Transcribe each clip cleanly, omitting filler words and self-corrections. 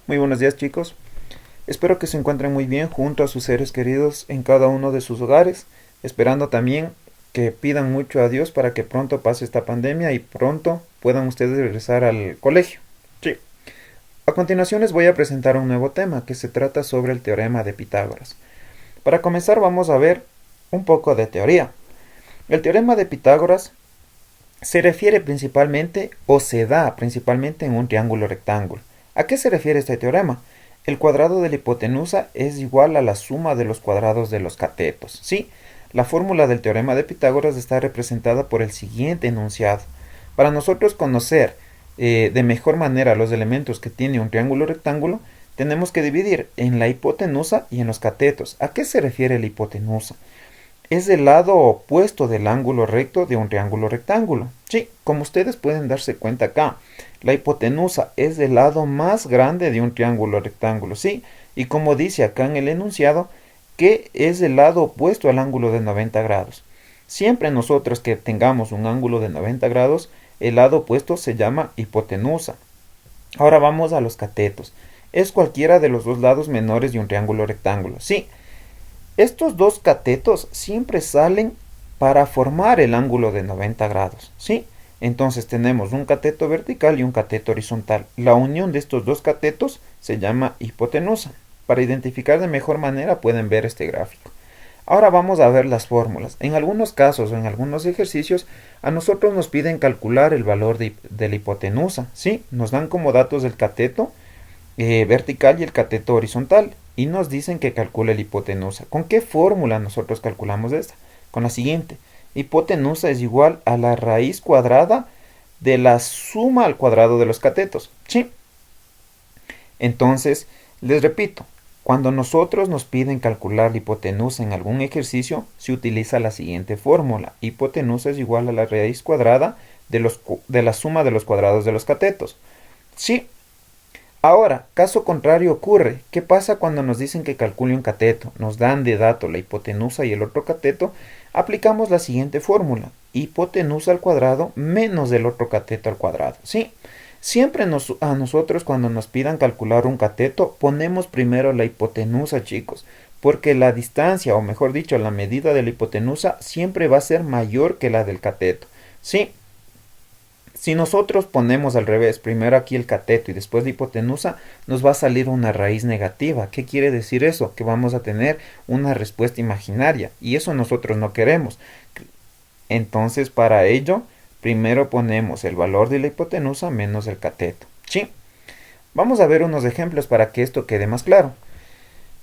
Muy buenos días, chicos. Espero que se encuentren muy bien junto a sus seres queridos en cada uno de sus hogares, esperando también que pidan mucho a Dios para que pronto pase esta pandemia y pronto puedan ustedes regresar al colegio. Sí. A continuación les voy a presentar un nuevo tema que se trata sobre el teorema de Pitágoras. Para comenzar vamos a ver un poco de teoría. El teorema de Pitágoras se refiere principalmente o se da principalmente en un triángulo rectángulo. ¿A qué se refiere este teorema? El cuadrado de la hipotenusa es igual a la suma de los cuadrados de los catetos. Sí, la fórmula del teorema de Pitágoras está representada por el siguiente enunciado. Para nosotros conocer de mejor manera los elementos que tiene un triángulo rectángulo, tenemos que dividir en la hipotenusa y en los catetos. ¿A qué se refiere la hipotenusa? Es el lado opuesto del ángulo recto de un triángulo rectángulo. Sí, como ustedes pueden darse cuenta acá, la hipotenusa es el lado más grande de un triángulo rectángulo, sí, y como dice acá en el enunciado, que es el lado opuesto al ángulo de 90 grados. Siempre nosotros que tengamos un ángulo de 90 grados, el lado opuesto se llama hipotenusa. Ahora vamos a los catetos. Es cualquiera de los dos lados menores de un triángulo rectángulo, sí. Estos dos catetos siempre salen para formar el ángulo de 90 grados, ¿sí? Entonces tenemos un cateto vertical y un cateto horizontal. La unión de estos dos catetos se llama hipotenusa. Para identificar de mejor manera pueden ver este gráfico. Ahora vamos a ver las fórmulas. En algunos casos o en algunos ejercicios a nosotros nos piden calcular el valor de la hipotenusa, ¿sí? Nos dan como datos el cateto vertical y el cateto horizontal y nos dicen que calcule la hipotenusa. ¿Con qué fórmula nosotros calculamos esta? Con la siguiente. Hipotenusa es igual a la raíz cuadrada de la suma al cuadrado de los catetos. ¿Sí? Entonces, les repito, cuando nosotros nos piden calcular la hipotenusa en algún ejercicio, se utiliza la siguiente fórmula. Hipotenusa es igual a la raíz cuadrada de la suma de los cuadrados de los catetos. Sí. Ahora, caso contrario ocurre. ¿Qué pasa cuando nos dicen que calcule un cateto? Nos dan de dato la hipotenusa y el otro cateto. Aplicamos la siguiente fórmula. Hipotenusa al cuadrado menos el otro cateto al cuadrado. Sí, siempre a nosotros cuando nos pidan calcular un cateto, ponemos primero la hipotenusa, chicos. Porque la distancia, o mejor dicho, la medida de la hipotenusa siempre va a ser mayor que la del cateto. Sí. Si nosotros ponemos al revés, primero aquí el cateto y después la hipotenusa, nos va a salir una raíz negativa. ¿Qué quiere decir eso? Que vamos a tener una respuesta imaginaria y eso nosotros no queremos. Entonces, para ello, primero ponemos el valor de la hipotenusa menos el cateto. ¿Sí? Vamos a ver unos ejemplos para que esto quede más claro.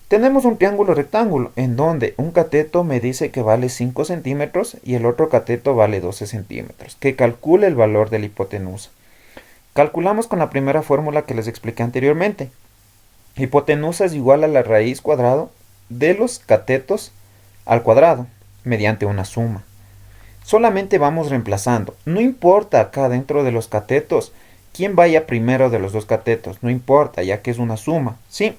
Tenemos un triángulo rectángulo en donde un cateto me dice que vale 5 centímetros y el otro cateto vale 12 centímetros. Que calcule el valor de la hipotenusa. Calculamos con la primera fórmula que les expliqué anteriormente. Hipotenusa es igual a la raíz cuadrada de los catetos al cuadrado mediante una suma. Solamente vamos reemplazando. No importa acá dentro de los catetos quién vaya primero de los dos catetos. No importa ya que es una suma. Sí.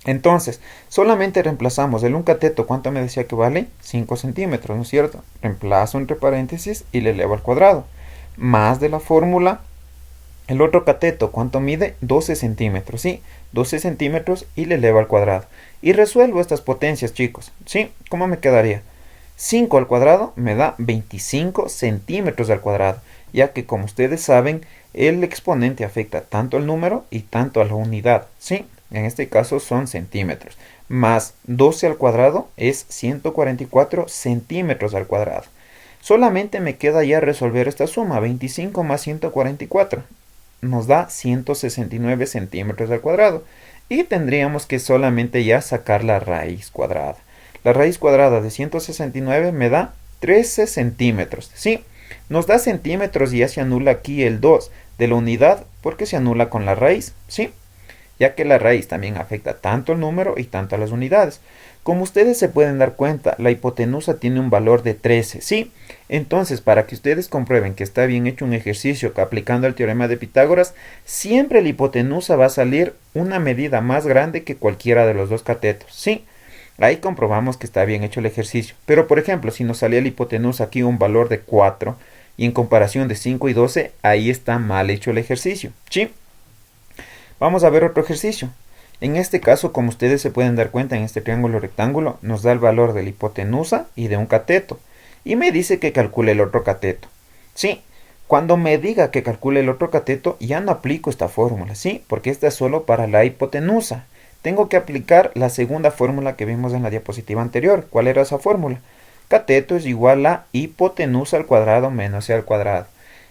Entonces, solamente reemplazamos el un cateto, ¿cuánto me decía que vale? 5 centímetros, ¿no es cierto? Reemplazo entre paréntesis y le elevo al cuadrado. Más de la fórmula, el otro cateto, ¿cuánto mide? 12 centímetros, ¿sí? 12 centímetros y le elevo al cuadrado. Y resuelvo estas potencias, chicos, ¿sí? ¿Cómo me quedaría? 5 al cuadrado me da 25 centímetros al cuadrado, ya que como ustedes saben, el exponente afecta tanto al número y tanto a la unidad, ¿sí? En este caso son centímetros, más 12 al cuadrado es 144 centímetros al cuadrado. Solamente me queda ya resolver esta suma, 25 más 144, nos da 169 centímetros al cuadrado. Y tendríamos que solamente ya sacar la raíz cuadrada. La raíz cuadrada de 169 me da 13 centímetros, ¿sí? Nos da centímetros y ya se anula aquí el 2 de la unidad porque se anula con la raíz, ¿sí? Ya que la raíz también afecta tanto al número y tanto a las unidades. Como ustedes se pueden dar cuenta, la hipotenusa tiene un valor de 13, ¿sí? Entonces, para que ustedes comprueben que está bien hecho un ejercicio que aplicando el teorema de Pitágoras, siempre la hipotenusa va a salir una medida más grande que cualquiera de los dos catetos, ¿sí? Ahí comprobamos que está bien hecho el ejercicio. Pero, por ejemplo, si nos salía la hipotenusa aquí un valor de 4 y en comparación de 5 y 12, ahí está mal hecho el ejercicio, ¿sí? Vamos a ver otro ejercicio. En este caso, como ustedes se pueden dar cuenta, en este triángulo rectángulo nos da el valor de la hipotenusa y de un cateto. Y me dice que calcule el otro cateto. Sí, cuando me diga que calcule el otro cateto, ya no aplico esta fórmula, ¿sí? Porque esta es solo para la hipotenusa. Tengo que aplicar la segunda fórmula que vimos en la diapositiva anterior. ¿Cuál era esa fórmula? Cateto es igual a hipotenusa al cuadrado menos c al cuadrado.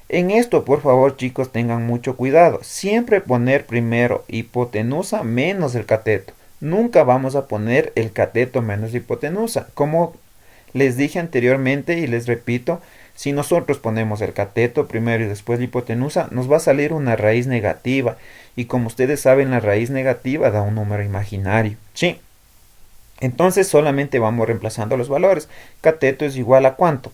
En esto, por favor, chicos, tengan mucho cuidado. Siempre poner primero hipotenusa menos el cateto. Nunca vamos a poner el cateto menos hipotenusa. Como les dije anteriormente y les repito, si nosotros ponemos el cateto primero y después la hipotenusa, nos va a salir una raíz negativa. Y como ustedes saben, la raíz negativa da un número imaginario. Sí. Entonces solamente vamos reemplazando los valores. Cateto es igual a ¿cuánto?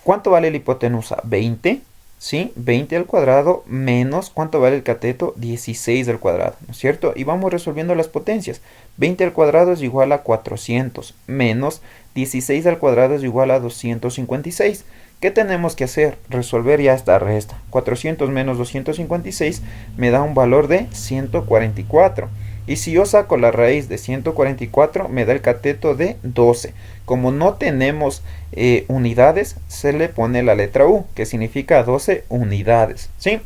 ¿Cuánto vale la hipotenusa? 20. ¿Sí? 20 al cuadrado menos, ¿cuánto vale el cateto? 16 al cuadrado, ¿no es cierto? Y vamos resolviendo las potencias. 20 al cuadrado es igual a 400 menos 16 al cuadrado es igual a 256. ¿Qué tenemos que hacer? Resolver ya esta resta. 400 menos 256 me da un valor de 144. Y si yo saco la raíz de 144, me da el cateto de 12. Como no tenemos unidades, se le pone la letra U, que significa 12 unidades. ¿Sí?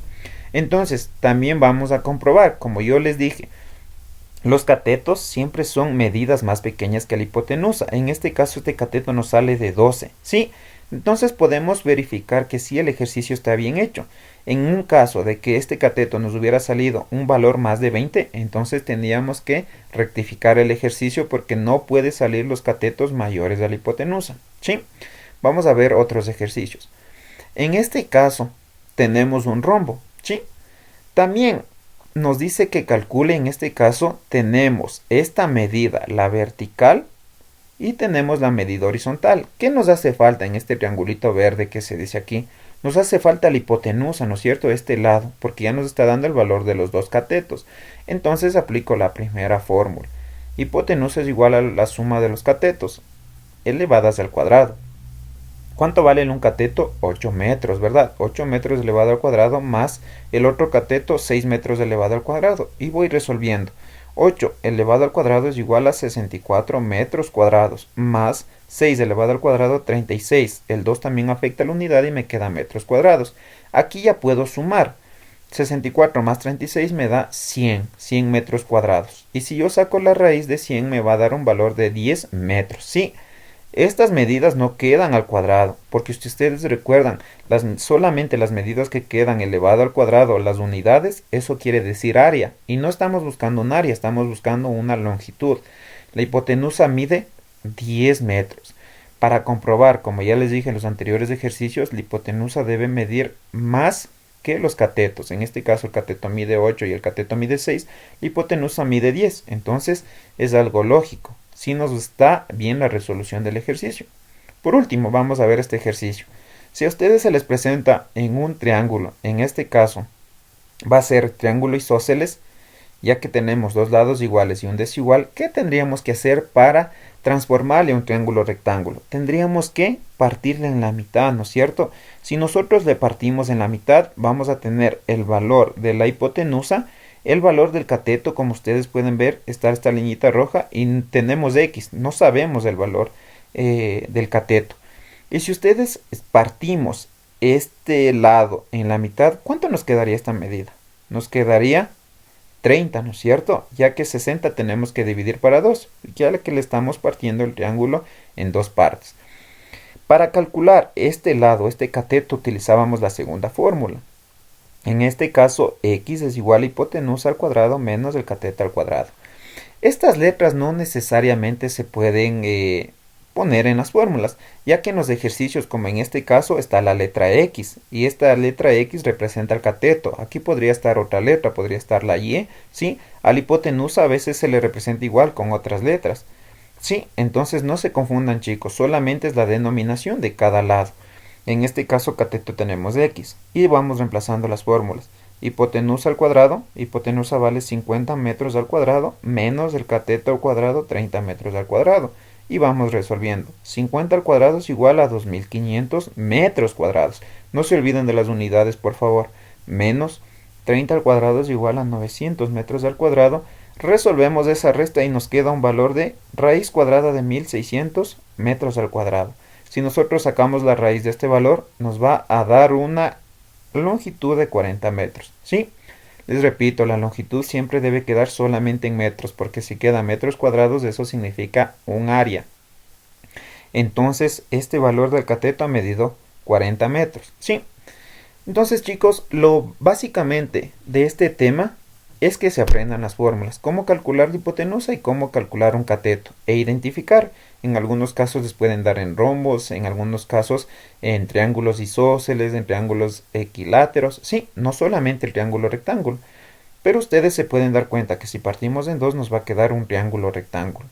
Entonces, también vamos a comprobar, como yo les dije, los catetos siempre son medidas más pequeñas que la hipotenusa. En este caso, este cateto nos sale de 12. ¿Sí? Entonces podemos verificar que sí, el ejercicio está bien hecho. En un caso de que este cateto nos hubiera salido un valor más de 20, entonces tendríamos que rectificar el ejercicio porque no puede salir los catetos mayores de la hipotenusa. ¿Sí? Vamos a ver otros ejercicios. En este caso tenemos un rombo. ¿Sí? También nos dice que calcule, en este caso tenemos esta medida, la vertical, y tenemos la medida horizontal. ¿Qué nos hace falta en este triangulito verde que se dice aquí? Nos hace falta la hipotenusa, ¿no es cierto? Este lado, porque ya nos está dando el valor de los dos catetos. Entonces aplico la primera fórmula. Hipotenusa es igual a la suma de los catetos, elevadas al cuadrado. ¿Cuánto vale un cateto? 8 metros, ¿verdad? 8 metros elevado al cuadrado más el otro cateto, 6 metros elevado al cuadrado. Y voy resolviendo. 8 elevado al cuadrado es igual a 64 metros cuadrados, más 6 elevado al cuadrado, 36. El 2 también afecta a la unidad y me queda metros cuadrados. Aquí ya puedo sumar. 64 más 36 me da 100 metros cuadrados. Y si yo saco la raíz de 100 me va a dar un valor de 10 metros. Sí. Estas medidas no quedan al cuadrado, porque si ustedes recuerdan, solamente las medidas que quedan elevado al cuadrado, las unidades, eso quiere decir área. Y no estamos buscando un área, estamos buscando una longitud. La hipotenusa mide 10 metros. Para comprobar, como ya les dije en los anteriores ejercicios, la hipotenusa debe medir más que los catetos. En este caso el cateto mide 8 y el cateto mide 6, la hipotenusa mide 10. Entonces es algo lógico. Si nos está bien la resolución del ejercicio. Por último, vamos a ver este ejercicio. Si a ustedes se les presenta en un triángulo, en este caso va a ser triángulo isósceles, ya que tenemos dos lados iguales y un desigual, ¿qué tendríamos que hacer para transformarle un triángulo rectángulo? Tendríamos que partirle en la mitad, ¿no es cierto? Si nosotros le partimos en la mitad, vamos a tener el valor de la hipotenusa. El valor del cateto, como ustedes pueden ver, está esta liñita roja y tenemos X. No sabemos el valor del cateto. Y si ustedes partimos este lado en la mitad, ¿cuánto nos quedaría esta medida? Nos quedaría 30, ¿no es cierto? Ya que 60 tenemos que dividir para 2, ya que le estamos partiendo el triángulo en dos partes. Para calcular este lado, este cateto, utilizábamos la segunda fórmula. En este caso, x es igual a hipotenusa al cuadrado menos el cateto al cuadrado. Estas letras no necesariamente se pueden poner en las fórmulas, ya que en los ejercicios, como en este caso, está la letra x, y esta letra x representa el cateto. Aquí podría estar otra letra, podría estar la y, ¿sí? A la hipotenusa a veces se le representa igual con otras letras. Sí, entonces no se confundan, chicos, solamente es la denominación de cada lado. En este caso cateto tenemos x y vamos reemplazando las fórmulas. Hipotenusa al cuadrado, hipotenusa vale 50 metros al cuadrado menos el cateto al cuadrado 30 metros al cuadrado. Y vamos resolviendo. 50 al cuadrado es igual a 2500 metros cuadrados. No se olviden de las unidades, por favor. Menos 30 al cuadrado es igual a 900 metros al cuadrado. Resolvemos esa resta y nos queda un valor de raíz cuadrada de 1600 metros al cuadrado. Si nosotros sacamos la raíz de este valor, nos va a dar una longitud de 40 metros. ¿Sí? Les repito, la longitud siempre debe quedar solamente en metros, porque si queda metros cuadrados, eso significa un área. Entonces, este valor del cateto ha medido 40 metros. ¿Sí? Entonces, chicos, lo básicamente de este tema es que se aprendan las fórmulas, cómo calcular la hipotenusa y cómo calcular un cateto e identificar. En algunos casos les pueden dar en rombos, en algunos casos en triángulos isósceles, en triángulos equiláteros. Sí, no solamente el triángulo rectángulo, pero ustedes se pueden dar cuenta que si partimos en dos nos va a quedar un triángulo rectángulo.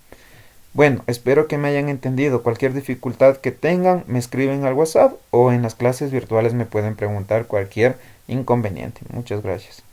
Bueno, espero que me hayan entendido. Cualquier dificultad que tengan, me escriben al WhatsApp o en las clases virtuales me pueden preguntar cualquier inconveniente. Muchas gracias.